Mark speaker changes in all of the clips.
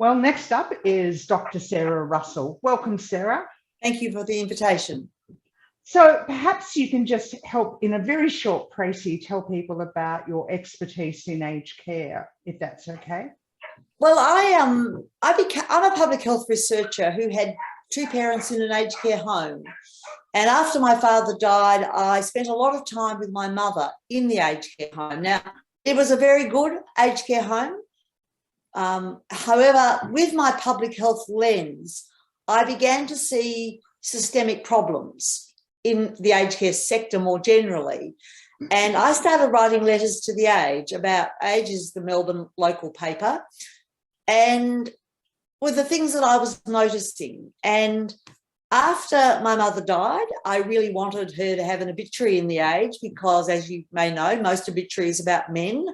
Speaker 1: Well, next up is Dr. Sarah Russell. Welcome, Sarah.
Speaker 2: Thank you for the invitation.
Speaker 1: So perhaps you can just help in a very short précis tell people about your expertise in aged care, if that's okay.
Speaker 2: Well, I'm a public health researcher who had two parents in an aged care home. And after my father died, I spent a lot of time with my mother in the aged care home. Now, it was a very good aged care home. However, with my public health lens, I began to see systemic problems in the aged care sector more generally. And I started writing letters to the Age. About Age is the Melbourne local paper, and with the things that I was noticing. And after my mother died, I really wanted her to have an obituary in the Age because, as you may know, most obituaries about men,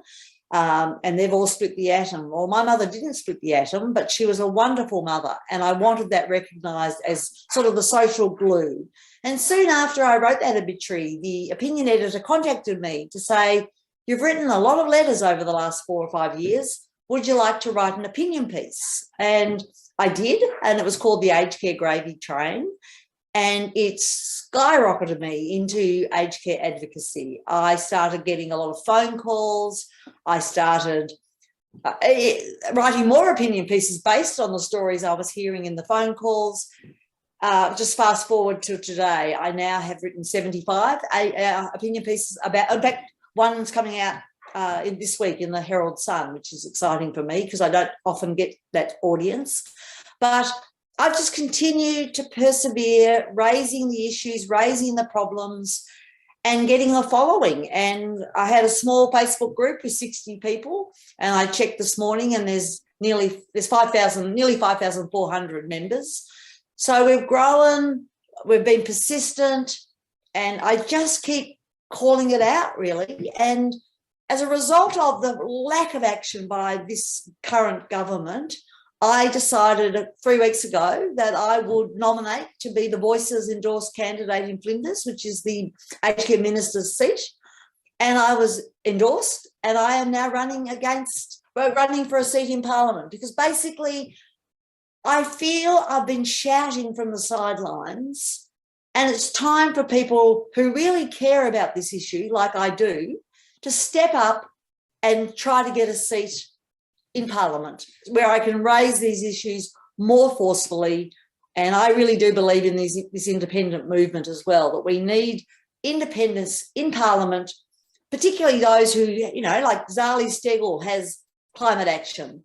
Speaker 2: and they've all split the atom. Well, my mother didn't split the atom, but she was a wonderful mother, and I wanted that recognised as sort of the social glue. And soon after I wrote that obituary, the opinion editor contacted me to say, "You've written a lot of letters over the last 4 or 5 years. Would you like to write an opinion piece?" And I did, and it was called the Aged Care Gravy Train, and it skyrocketed me into aged care advocacy. I started getting a lot of phone calls. I started writing more opinion pieces based on the stories I was hearing in the phone calls. Just fast forward to today, I now have written 75 opinion pieces about, in fact, one's coming out this week in the Herald Sun, which is exciting for me because I don't often get that audience. But I've just continued to persevere, raising the issues, raising the problems, and getting a following. And I had a small Facebook group with 60 people, and I checked this morning, and there's nearly 5,400 members. So we've grown, we've been persistent, and I just keep calling it out, really. And as a result of the lack of action by this current government, I decided 3 weeks ago that I would nominate to be the Voices endorsed candidate in Flinders, which is the aged care minister's seat. And I was endorsed, and I am now running for a seat in Parliament because basically I feel I've been shouting from the sidelines, and it's time for people who really care about this issue, like I do, to step up and try to get a seat in Parliament where I can raise these issues more forcefully. And I really do believe in this independent movement as well, that we need independence in Parliament, particularly those who, like Zali Steggall has climate action,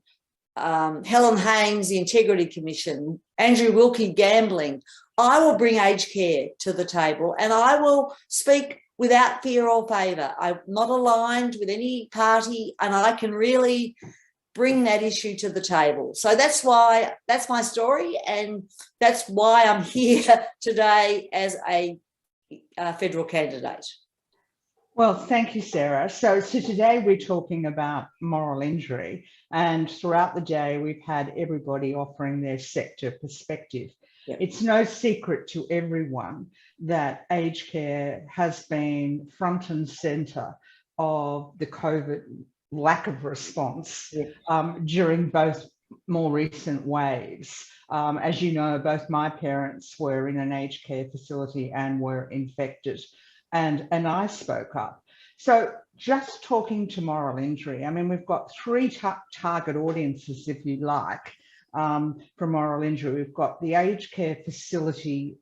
Speaker 2: Helen Haynes, the Integrity Commission, Andrew Wilkie, gambling. I will bring aged care to the table, and I will speak without fear or favour. I'm not aligned with any party, and I can really bring that issue to the table. So that's my story, and that's why I'm here today as a federal candidate.
Speaker 1: Well, thank you, Sarah. So today we're talking about moral injury, and throughout the day we've had everybody offering their sector perspective. Yep. It's no secret to everyone that aged care has been front and centre of the COVID lack of response during both more recent waves. As you know, both my parents were in an aged care facility and were infected, and I spoke up. So just talking to moral injury, I mean, we've got three target audiences, if you like, for moral injury. We've got the aged care facility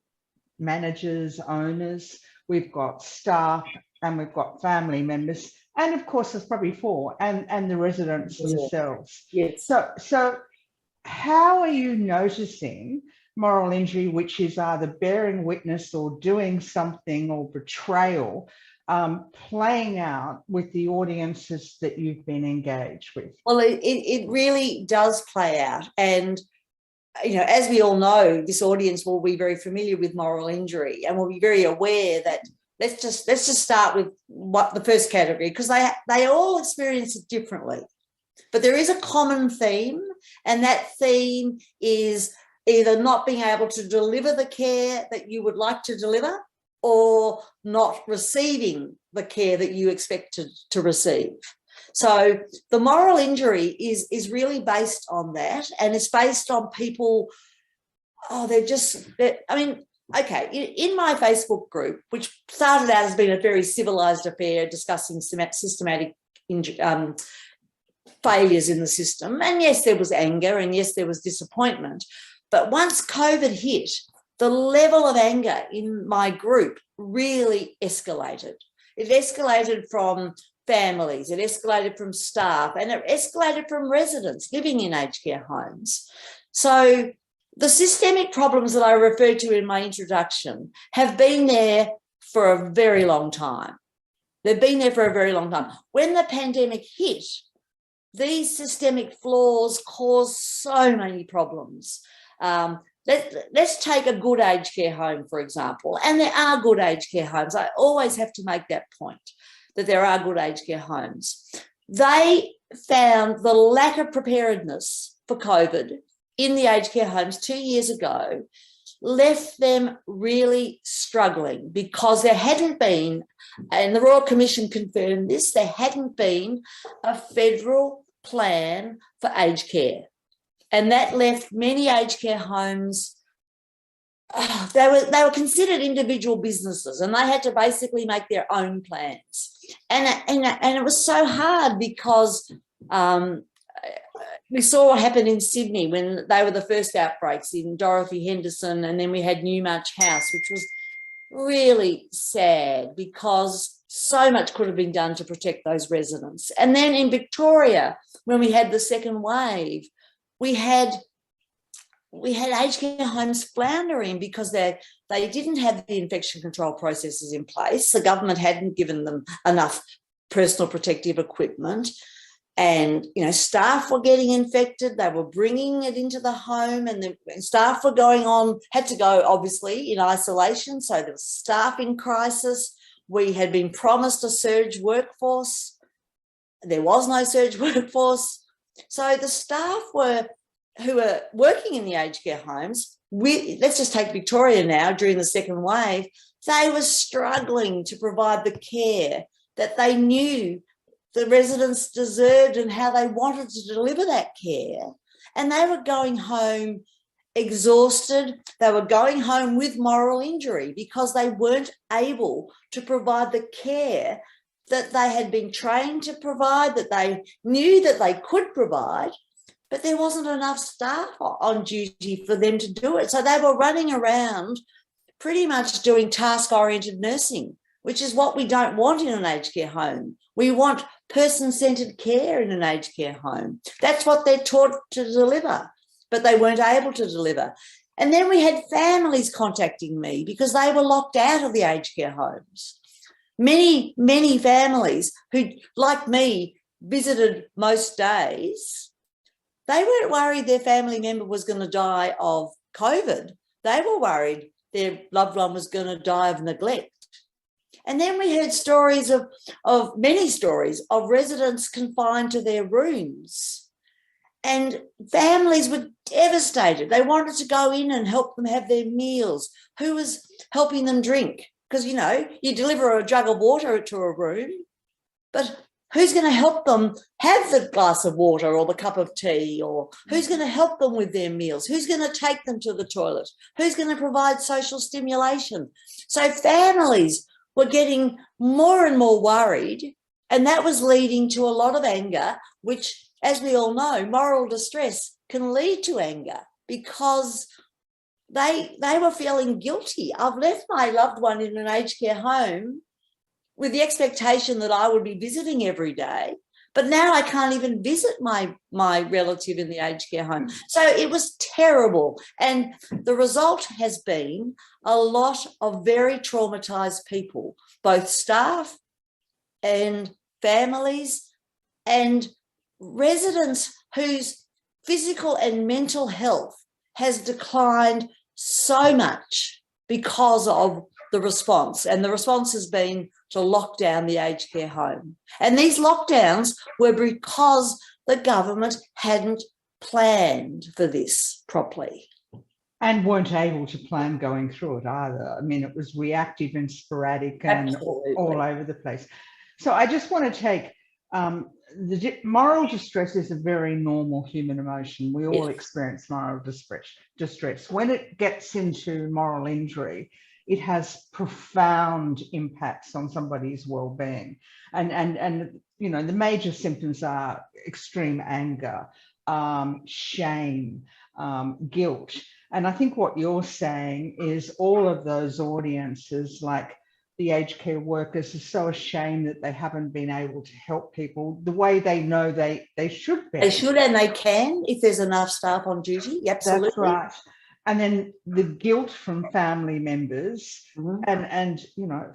Speaker 1: managers, owners, we've got staff, and we've got family members. And of course, there's probably 4, and the residents themselves.
Speaker 2: Yes.
Speaker 1: So how are you noticing moral injury, which is either bearing witness or doing something or betrayal, playing out with the audiences that you've been engaged with?
Speaker 2: Well, it really does play out. And, as we all know, this audience will be very familiar with moral injury and will be very aware that let's just start with what the first category, because they all experience it differently. But there is a common theme, and that theme is either not being able to deliver the care that you would like to deliver, or not receiving the care that you expect to receive. So the moral injury is really based on that, and it's based on people, okay, in my Facebook group, which started out as being a very civilised affair discussing systematic failures in the system, and yes, there was anger, and yes, there was disappointment, but once COVID hit, the level of anger in my group really escalated. It escalated from families, it escalated from staff, and it escalated from residents living in aged care homes. So the systemic problems that I referred to in my introduction have been there for a very long time. They've been there for a very long time. When the pandemic hit, these systemic flaws caused so many problems. Let's take a good aged care home, for example, and there are good aged care homes. I always have to make that point, that there are good aged care homes. They found the lack of preparedness for COVID in the aged care homes 2 years ago left them really struggling, because there hadn't been, and the Royal Commission confirmed this, there hadn't been a federal plan for aged care. And that left many aged care homes, they were considered individual businesses, and they had to basically make their own plans. And it was so hard, because we saw what happened in Sydney when they were the first outbreaks in Dorothy Henderson, and then we had Newmarch House, which was really sad because so much could have been done to protect those residents. And then in Victoria, when we had the second wave, we had aged care homes floundering because they didn't have the infection control processes in place. The government hadn't given them enough personal protective equipment, and staff were getting infected. They were bringing it into the home, and the staff were had to go obviously in isolation. So there was staffing crisis. We had been promised a surge workforce. There was no surge workforce. So the staff who were working in the aged care homes, let's just take Victoria now, during the second wave, they were struggling to provide the care that they knew the residents deserved and how they wanted to deliver that care. And they were going home exhausted. They were going home with moral injury because they weren't able to provide the care that they had been trained to provide, that they knew that they could provide, but there wasn't enough staff on duty for them to do it. So they were running around pretty much doing task-oriented nursing, which is what we don't want in an aged care home. We want person-centred care in an aged care home. That's what they're taught to deliver, but they weren't able to deliver. And then we had families contacting me because they were locked out of the aged care homes. Many families who, like me, visited most days, they weren't worried their family member was going to die of COVID. They were worried their loved one was going to die of neglect. And then we heard many stories of residents confined to their rooms, and families were devastated. They wanted to go in and help them have their meals. Who was helping them drink? Because, you deliver a jug of water to a room, but who's going to help them have the glass of water or the cup of tea? Or who's going to help them with their meals? Who's going to take them to the toilet? Who's going to provide social stimulation? So families were getting more and more worried, and that was leading to a lot of anger, which, as we all know, moral distress can lead to anger because they were feeling guilty. I've left my loved one in an aged care home with the expectation that I would be visiting every day, but now I can't even visit my relative in the aged care home. So it was terrible. And the result has been a lot of very traumatised people, both staff and families and residents whose physical and mental health has declined so much because of the response. And the response has been to lock down the aged care home. And these lockdowns were because the government hadn't planned for this properly.
Speaker 1: And weren't able to plan going through it either. I mean, it was reactive and sporadic and all over the place. So I just want to take moral distress is a very normal human emotion. We all
Speaker 2: Yes.
Speaker 1: experience moral distress. When it gets into moral injury, it has profound impacts on somebody's well-being. And you know, the major symptoms are extreme anger, shame, guilt. And I think what you're saying is all of those audiences, like the aged care workers, are so ashamed that they haven't been able to help people the way they know they should be.
Speaker 2: They should, and they can if there's enough staff on duty. Absolutely.
Speaker 1: That's right. And then the guilt from family members,
Speaker 2: Mhm.
Speaker 1: and you know,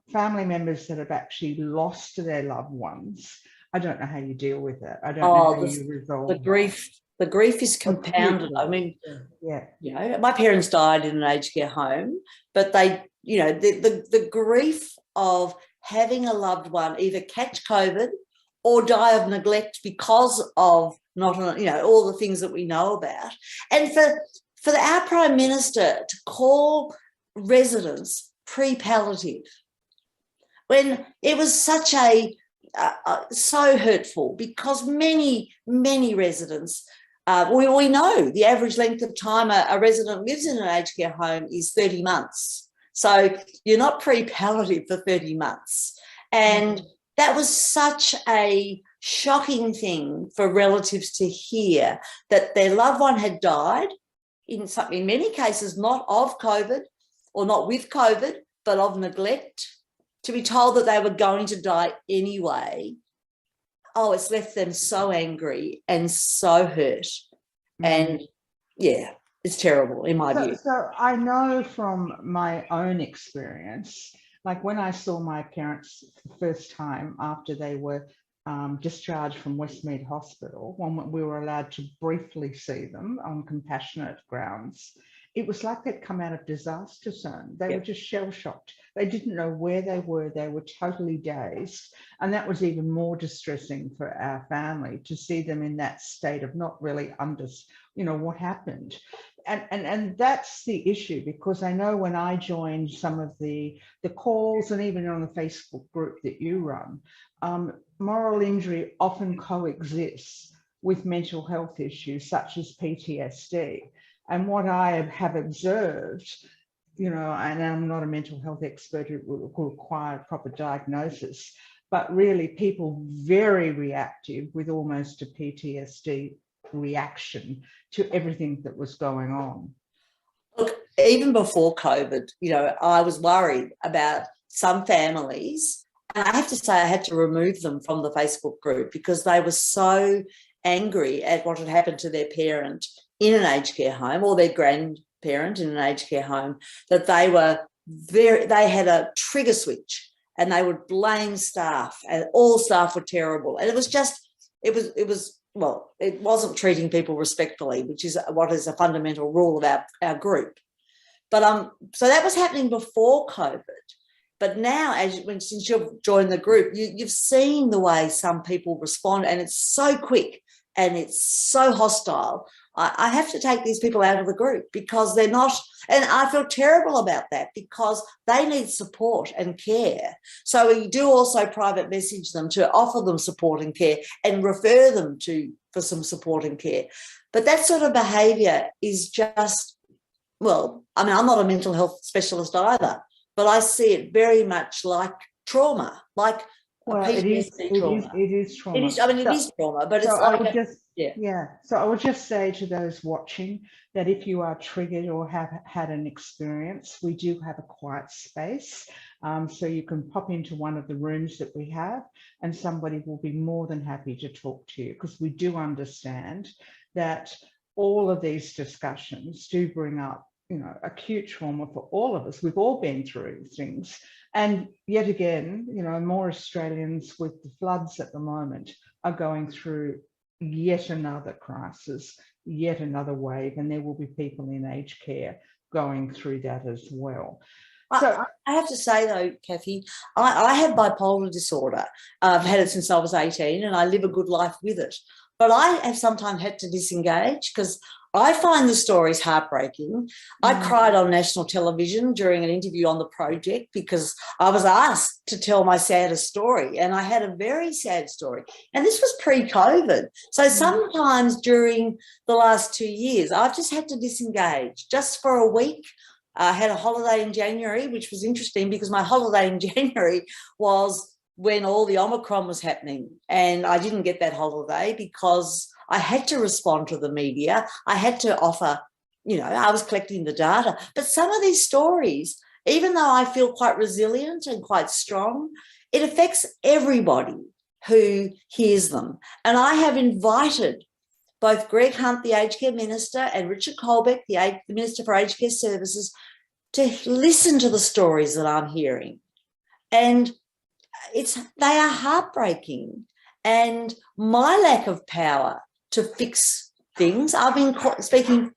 Speaker 1: family members that have actually lost their loved ones. I don't know how you deal with it. I don't know how you resolve
Speaker 2: the grief. The grief is compounded. I mean,
Speaker 1: yeah,
Speaker 2: you know, my parents died in an aged care home, but they, you know, the grief of having a loved one either catch COVID or die of neglect because of not, you know, all the things that we know about. And for our Prime Minister to call residents pre-palliative when it was such a so hurtful, because many residents, we know the average length of time a resident lives in an aged care home is 30 months. So you're not pre-palliative for 30 months. And that was such a shocking thing for relatives to hear, that their loved one had died, in many cases not of COVID or not with COVID, but of neglect, to be told that they were going to die anyway. Oh, it's left them so angry and so hurt. And yeah, it's terrible in my view.
Speaker 1: So I know from my own experience, like when I saw my parents the first time after they were discharged from Westmead Hospital, when we were allowed to briefly see them on compassionate grounds, it was like they'd come out of disaster zone. They were just shell-shocked. They didn't know where they were. They were totally dazed. And that was even more distressing for our family, to see them in that state of not really you know, what happened. And that's the issue, because I know when I joined some of the calls, and even on the Facebook group that you run, moral injury often coexists with mental health issues such as PTSD. And what I have observed, you know, and I'm not a mental health expert who require proper diagnosis, but really people very reactive with almost a PTSD reaction to everything that was going on.
Speaker 2: Look, even before COVID, you know, I was worried about some families, and I have to say I had to remove them from the Facebook group because they were so angry at what had happened to their parent in an aged care home, or their grandparent in an aged care home, that they had a trigger switch and they would blame staff, and all staff were terrible. And it wasn't treating people respectfully, which is what is a fundamental rule of our group. But so that was happening before COVID. But now, since you've joined the group, you've seen the way some people respond, and it's so quick and it's so hostile. I have to take these people out of the group because they're not, and I feel terrible about that because they need support and care. So we do also private message them to offer them support and care and refer them for some support and care. But that sort of behaviour is just, well, I mean, I'm not a mental health specialist either, but I see it very much like trauma, like
Speaker 1: it is trauma. It is trauma.
Speaker 2: It is trauma, but it's like
Speaker 1: So I would just say to those watching that if you are triggered or have had an experience, we do have a quiet space. So you can pop into one of the rooms that we have, and somebody will be more than happy to talk to you, because we do understand that all of these discussions do bring up, you know, acute trauma for all of us. We've all been through things. And yet again, you know, more Australians with the floods at the moment are going through yet another crisis, yet another wave, and there will be people in aged care going through that as well. So
Speaker 2: I have to say though, Kathie, I have bipolar disorder. I've had it since I was 18 and I live a good life with it. But I have sometimes had to disengage because I find the stories heartbreaking. I cried on national television during an interview on the project because I was asked to tell my saddest story, and I had a very sad story. And this was pre-COVID. So sometimes during the last 2 years, I've just had to disengage just for a week. I had a holiday in January, which was interesting because my holiday in January was when all the Omicron was happening, and I didn't get that holiday because I had to respond to the media. I had to offer, I was collecting the data. But some of these stories, even though I feel quite resilient and quite strong, it affects everybody who hears them. And I have invited both Greg Hunt, the Aged Care Minister, and Richard Colbeck, the Minister for Aged Care Services, to listen to the stories that I'm hearing. And they are heartbreaking. And my lack of power to fix things, I've been speaking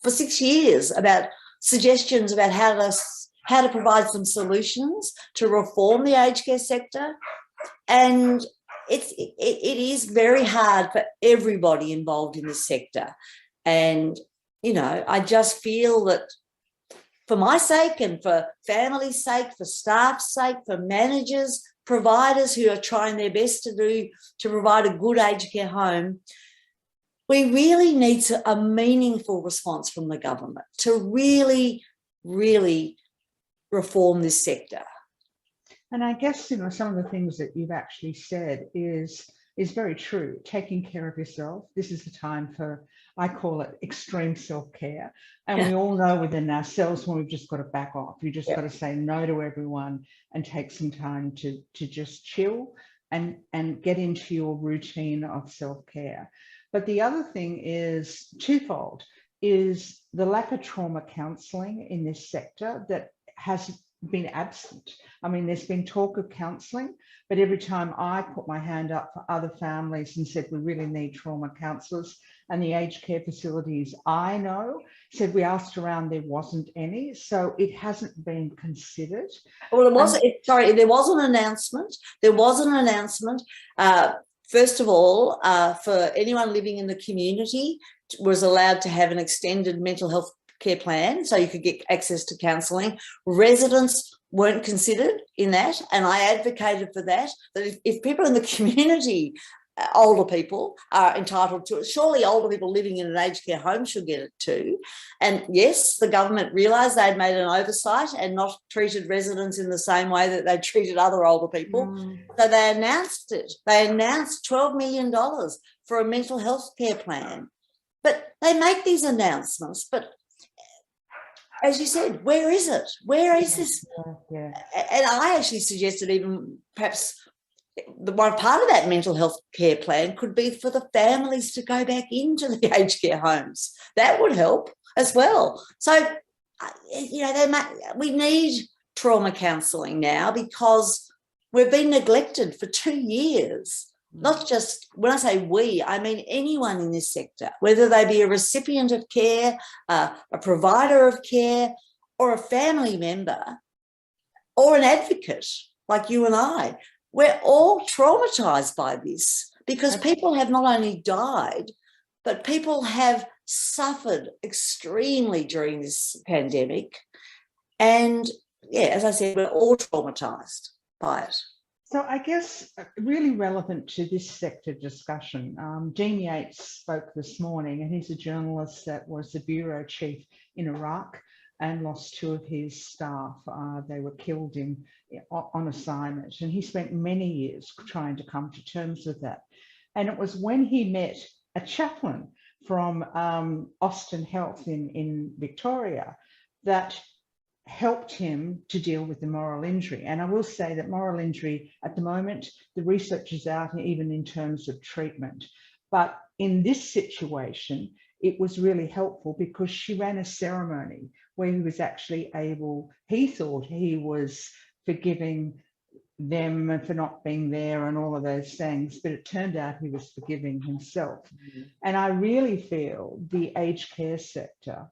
Speaker 2: for 6 years about suggestions about how to provide some solutions to reform the aged care sector. And it is very hard for everybody involved in the sector. And, I just feel that for my sake and for families' sake, for staff's sake, for managers, providers who are trying their best to provide a good aged care home, we really need a meaningful response from the government to really, really reform this sector.
Speaker 1: And I guess, some of the things that you've actually said is very true. Taking care of yourself. This is the time for, I call it extreme self-care. And we all know within ourselves when we've just got to back off. You just got to say no to everyone and take some time to just chill and get into your routine of self-care. But the other thing is twofold, is the lack of trauma counselling in this sector that has been absent. I mean, there's been talk of counselling, but every time I put my hand up for other families and said we really need trauma counsellors, and the aged care facilities I know said we asked around, there wasn't any, so it hasn't been considered.
Speaker 2: Well, there was an announcement. There was an announcement. First of all, for anyone living in the community, was allowed to have an extended mental health care plan, so you could get access to counselling. Residents weren't considered in that, and I advocated for that if people in the community, older people, are entitled to it, surely older people living in an aged care home should get it too. And yes, the government realised they'd made an oversight and not treated residents in the same way that they treated other older people. So they announced it. They announced $12 million for a mental health care plan. But they make these announcements, but as you said, where is it? Where is this? And I actually suggested even perhaps the one part of that mental health care plan could be for the families to go back into the aged care homes. That would help as well. So, we need trauma counselling now because we've been neglected for 2 years. Not just, when I say we, I mean anyone in this sector, whether they be a recipient of care, a provider of care, or a family member, or an advocate like you and I. We're all traumatised by this because people have not only died, but people have suffered extremely during this pandemic. And, as I said, we're all traumatised by it.
Speaker 1: So I guess really relevant to this sector discussion, Dean Yates spoke this morning, and he's a journalist that was the bureau chief in Iraq and lost 2 of his staff. They were killed on assignment, and he spent many years trying to come to terms with that. And it was when he met a chaplain from Austin Health in Victoria that helped him to deal with the moral injury. And I will say that moral injury at the moment, the research is out even in terms of treatment. But in this situation, it was really helpful because she ran a ceremony where he was actually able, he thought he was forgiving them for not being there and all of those things, but it turned out he was forgiving himself. And I really feel the aged care sector,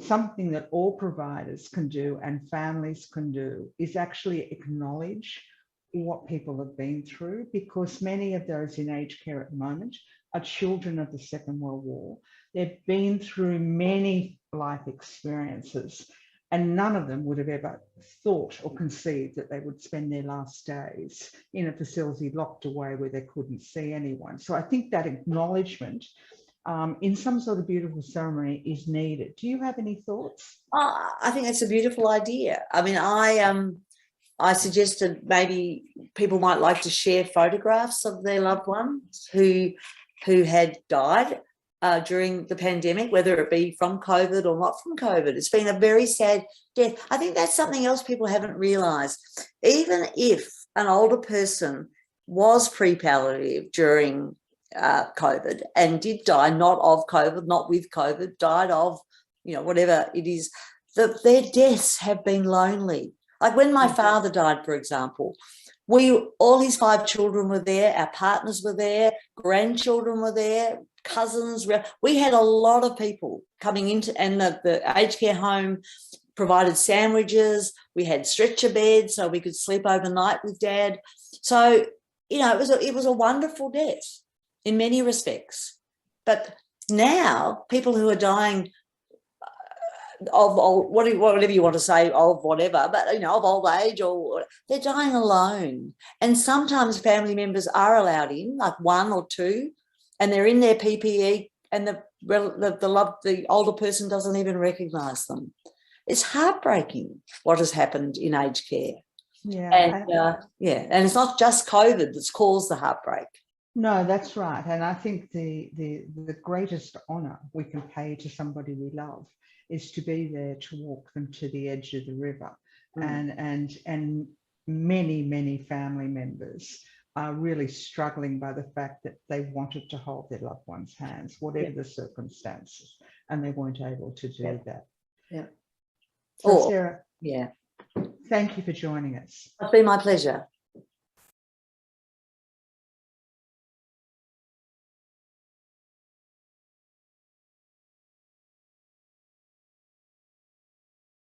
Speaker 1: something that all providers can do and families can do, is actually acknowledge what people have been through, because many of those in aged care at the moment are children of the Second World War. They've been through many life experiences, and none of them would have ever thought or conceived that they would spend their last days in a facility locked away where they couldn't see anyone. So I think that acknowledgement in some sort of beautiful ceremony is needed. Do you have any thoughts?
Speaker 2: I think that's a beautiful idea. I mean, I suggested maybe people might like to share photographs of their loved ones who had died during the pandemic, whether it be from COVID or not from COVID. It's been a very sad death. I think that's something else people haven't realised. Even if an older person was pre-palliative during COVID and did die, not of COVID, not with COVID, died of, whatever it is, their deaths have been lonely. Like when my father died, for example, all his 5 children were there, our partners were there, grandchildren were there, cousins. We had a lot of people coming into, and the aged care home provided sandwiches. We had stretcher beds so we could sleep overnight with Dad. So, it was a wonderful death in many respects. But now people who are dying of old, whatever you want to say, of whatever, but of old age, or they're dying alone. And sometimes family members are allowed in, like 1 or 2, and they're in their PPE, and the older person doesn't even recognise them. It's heartbreaking what has happened in aged care.
Speaker 1: Yeah,
Speaker 2: and it's not just COVID that's caused the heartbreak.
Speaker 1: No, that's right. And I think the greatest honour we can pay to somebody we love is to be there to walk them to the edge of the river. And many family members are really struggling by the fact that they wanted to hold their loved one's hands, whatever the circumstances, and they weren't able to do that.
Speaker 2: Yeah.
Speaker 1: So Sarah,
Speaker 2: thank
Speaker 1: you for joining us.
Speaker 2: It's been my pleasure.